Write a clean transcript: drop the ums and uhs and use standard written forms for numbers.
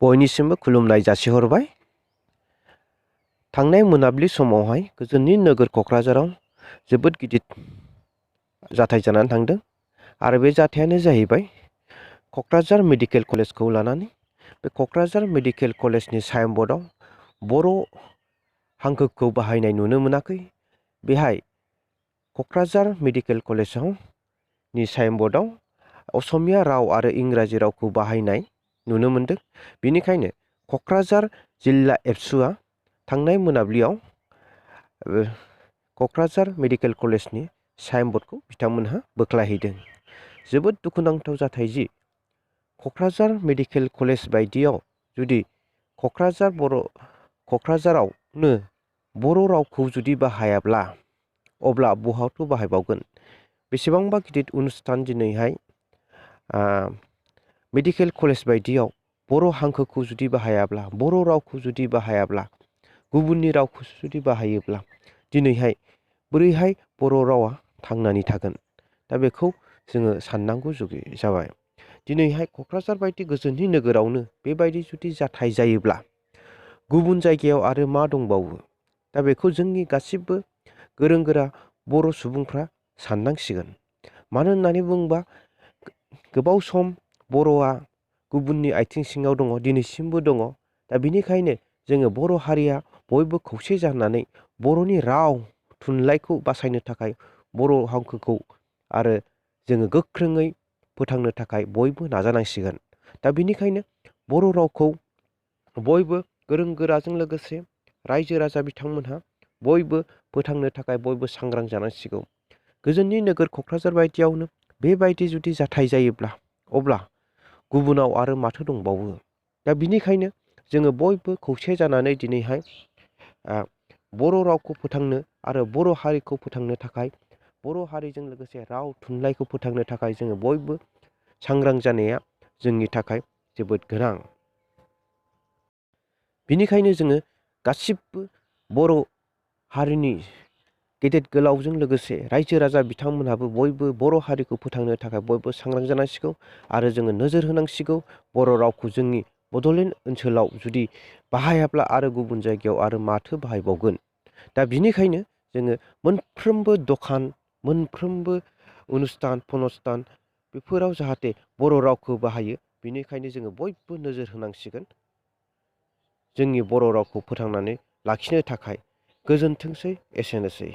बयनिसिमबो खुलुमनाय जासिहरबाय। थांनाय मोनाबिलि समावहाय जोंनि नोगोर क'क्राझाराव जोबोद गिदिर जाथाय जानानै थांदों आरो बे जाथायानो जाहैबाय क'क्राझार मेडिकेल कलेजखौ लानानै। बे क'क्राझार मेडिकेल कलेजनि साइनबर्डआव बर' हांखोखौ बाहायनाय नुनो मोनाखै। बेहाय क'क्राझार मेडिकेल कलेजाव नि साइनबर्डआव असमिया राव आरो इंराजि रावखौ बाहायनाय नुनो मोनदों। बेनिखायनो क'क्राझार जिल्ला एबसुआ थांनाय मोनाबिलियाव क'क्राझार मेडिकेल कलेजनि साइनबर्डखौ बिथांमोनहा बोख्लायहैदों। जोबोद दुखुनांथाव जाथाय जि क'क्राझार मेडिकेल कलेज बायदियाव जुदि क'क्राझारावनो बर' रावखौ जुदि बाहायाब्ला अब्ला बहाथो बाहायबावगोन। बेसेबांबा गिदिर अनुस्थान दिनैहाय मेडिकेल कलेज बायदियाव बर' हांखोखौ जुदि बाहायाब्ला, बर' रावखौ जुदि बाहायाब्ला, गुबुननि रावखौ जुदि बाहायोब्ला दिनैहाय बोरैहाय बर' रावा थांनानै थागोन। दा बेखौ जोङो साननांगौ जाबाय। दिनैहाय क'क्राझार बायदि गोजोननि नोगोरावनो बेबायदि जुदि जाथाय जायोब्ला गुबुन जायगायाव आरो मा दंबावो। दा बेखौ जोंनि गासिबो गोरों गोरा बर' सुबुंफ्रा साननांसिगोन। मानो होननानै बुङोबा गोबाव सम बर'आ गुबुननि आथिं सिङाव दङ, दिनैसिमबो दङ। दा बिनिखायनो जोङो बर' हारिया बयबो खौसे जानानै बर'नि राव थुनलाइखौ बासायनो थाखाय बर' हांखोखौ आरो जोङो गोख्रोङै फोथांनो थाखाय बयबो नाजानांसिगोन। दा बिनिखायनो बर' रावखौ बयबो गोरों गोराजों लोगोसे रायजो राजा बिथांमोनहा बयबो फोथांनो थाखाय बयबो सांग्रां जानांसिगौ। गोजोननि नोगोर क'क्राझार बायदियावनो बेबायदि जुदि जाथाय जायोब्ला अब्ला गुबुनाव आरो माथो दंबावो। दा बिनिखायनो जोङो बयबो खौसे जानानै दिनैहाय बर' रावखौ फोथांनो आरो बर' हारिखौ फोथांनो थाखाय, बर' हारिजों लोगोसे राव थुनलाइखौ फोथांनो थाखाय जोङो बयबो सांग्रां जानाया जोंनि थाखाय जोबोद गोनां। बिनिखायनो जोङो गासिबो बर' हारिनि गेदेर गोलावजों लोगोसे रायजो राजा बिथांमोनहाबो बयबो बर' हारिखौ फोथांनो थाखाय बयबो सांग्रां जानांसिगौ आरो जोङो नोजोर होनांसिगौ। बर' रावखौ जोंनि बड'लेण्ड ओनसोलाव जुदि बाहायाब्ला आरो गुबुन जायगायाव आरो माथो बाहायबावगोन। दा बिनिखायनो जोङो मोनफ्रोमबो दखान, मोनफ्रोमबो अनुस्थान फनुस्थान बेफोराव जाहाथे बर' रावखौ बाहायो। बिनिखायनो जोङो बयबो नोजोर होनांसिगोन जोंनि बर' रावखौ फोथांनानै लाखिनो थाखाय। गोजोनथोंसै, एसेनोसै।